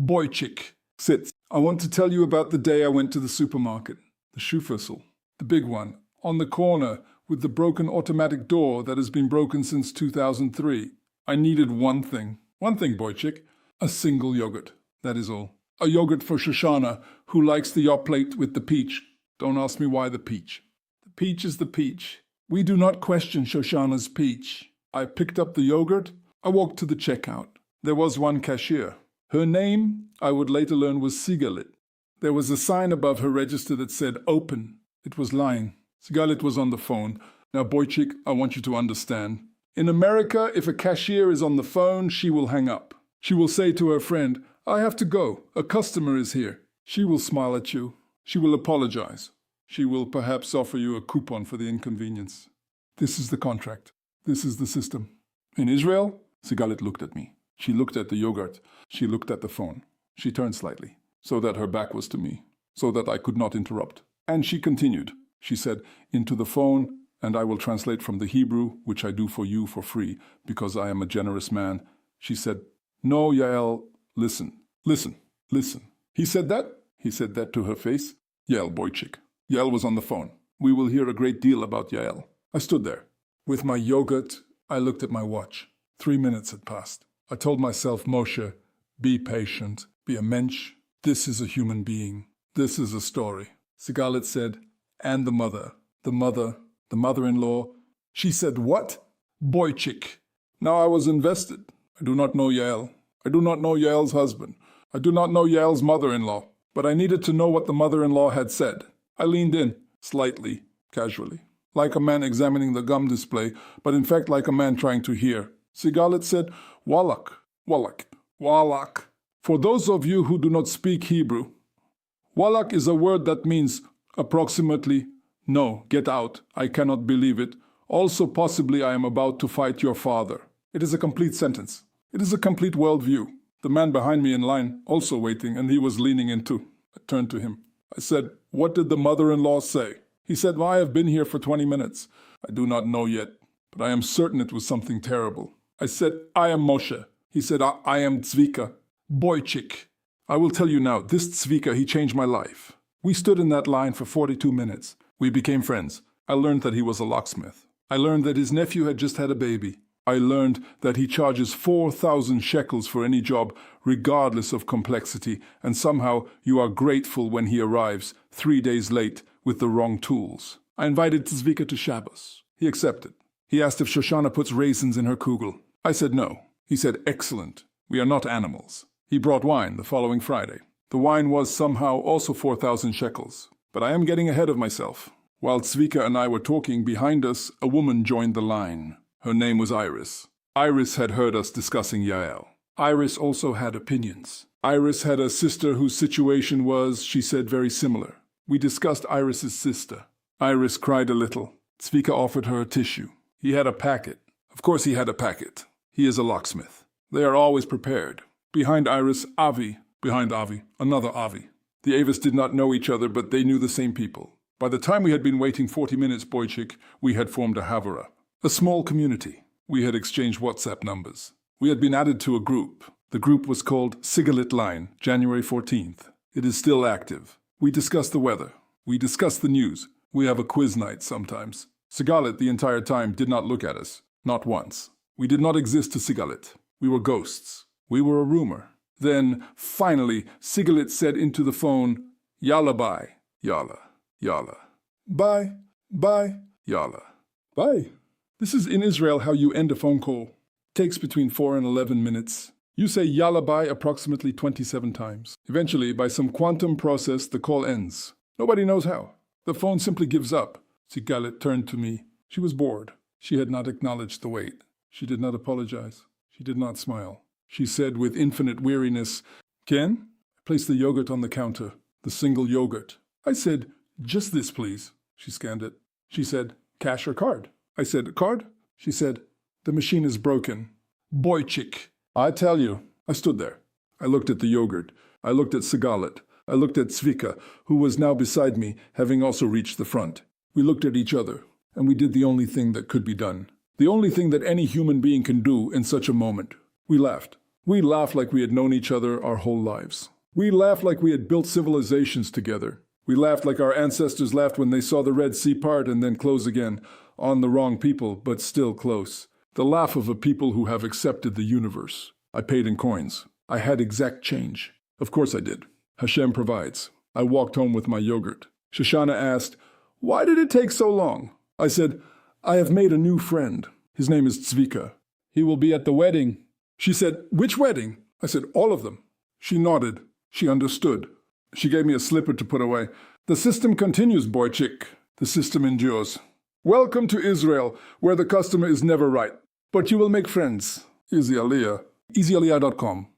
Boychik, sit. I want to tell you about the day I went to the supermarket. The Schuhfussel, the big one, on the corner with the broken automatic door that has been broken since 2003. I needed one thing, Boychik, a single yogurt. That is all. A yogurt for Shoshana, who likes the yoplait with the peach. Don't ask me why the peach. The peach is the peach. We do not question Shoshana's peach. I picked up the yogurt. I walked to the checkout. There was one cashier. Her name, I would later learn, was Sigalit. There was a sign above her register that said open. It was lying. Sigalit was on the phone. Now, Boychik, I want you to understand. In America, if a cashier is on the phone, she will hang up. She will say to her friend, I have to go. A customer is here. She will smile at you. She will apologize. She will perhaps offer you a coupon for the inconvenience. This is the contract. This is the system. In Israel, Sigalit looked at me. She looked at the yogurt. She looked at the phone. She turned slightly, so that her back was to me, so that I could not interrupt. And she continued. She said, into the phone, and I will translate from the Hebrew, which I do for you for free, because I am a generous man. She said, no, Yael, listen. He said that to her face. Yael Boychik. Yael was on the phone. We will hear a great deal about Yael. I stood there. With my yogurt, I looked at my watch. 3 minutes had passed. I told myself, Moshe, be patient, be a mensch. This is a human being. This is a story. Sigalit said, and the mother-in-law. She said, what? Boychik. Now I was invested. I do not know Yael. I do not know Yael's husband. I do not know Yael's mother-in-law. But I needed to know what the mother-in-law had said. I leaned in, slightly, casually, like a man examining the gum display, but in fact like a man trying to hear. Sigalit said, Wallach. For those of you who do not speak Hebrew, Wallach is a word that means approximately, no, get out, I cannot believe it. Also, possibly I am about to fight your father. It is a complete sentence. It is a complete worldview. The man behind me in line, also waiting, and he was leaning in too. I turned to him. I said, what did the mother-in-law say? He said, well, I have been here for 20 minutes. I do not know yet, but I am certain it was something terrible. I said, I am Moshe. He said, I am Tzvika. Boychik. I will tell you now, this Tzvika, he changed my life. We stood in that line for 42 minutes. We became friends. I learned that he was a locksmith. I learned that his nephew had just had a baby. I learned that he charges 4,000 shekels for any job, regardless of complexity, and somehow you are grateful when he arrives, 3 days late, with the wrong tools. I invited Tzvika to Shabbos. He accepted. He asked if Shoshana puts raisins in her kugel. I said no. He said, excellent. We are not animals. He brought wine the following Friday. The wine was somehow also 4,000 shekels. But I am getting ahead of myself. While Tzvika and I were talking, behind us, a woman joined the line. Her name was Iris. Iris had heard us discussing Yael. Iris also had opinions. Iris had a sister whose situation was, she said, very similar. We discussed Iris's sister. Iris cried a little. Tzvika offered her a tissue. He had a packet. Of course he had a packet. He is a locksmith. They are always prepared. Behind Iris, Avi. Behind Avi, another Avi. The Avis did not know each other, but they knew the same people. By the time we had been waiting 40 minutes, Boychik, we had formed a Havara. A small community. We had exchanged WhatsApp numbers. We had been added to a group. The group was called Sigalit Line, January 14th. It is still active. We discuss the weather. We discuss the news. We have a quiz night sometimes. Sigalit the entire time did not look at us. Not once. We did not exist to Sigalit. We were ghosts. We were a rumor. Then, finally, Sigalit said into the phone, Yalla bye. Yalla. Yalla. Bye. Bye. Yalla. Bye. This is in Israel how you end a phone call. Takes between 4 and 11 minutes. You say Yalla bye approximately 27 times. Eventually, by some quantum process, the call ends. Nobody knows how. The phone simply gives up. Sigalit turned to me. She was bored. She had not acknowledged the wait. She did not apologize. She did not smile. She said with infinite weariness, Ken? I placed the yogurt on the counter. The single yogurt. I said, just this, please. She scanned it. She said, cash or card? I said, card? She said, the machine is broken. Boychik. I tell you. I stood there. I looked at the yogurt. I looked at Sigalit. I looked at Tzvika, who was now beside me, having also reached the front. We looked at each other, and we did the only thing that could be done. The only thing that any human being can do in such a moment. We laughed. We laughed like we had known each other our whole lives. We laughed like we had built civilizations together. We laughed like our ancestors laughed when they saw the Red Sea part and then close again, on the wrong people, but still close. The laugh of a people who have accepted the universe. I paid in coins. I had exact change. Of course I did. Hashem provides. I walked home with my yogurt. Shoshana asked, "Why did it take so long?" I said, "I have made a new friend. His name is Tzvika. He will be at the wedding." She said, "Which wedding?" I said, "All of them." She nodded. She understood. She gave me a slipper to put away. The system continues, boychik. The system endures. Welcome to Israel, where the customer is never right. But you will make friends. Easy Aliyah. EasyAliyah.com.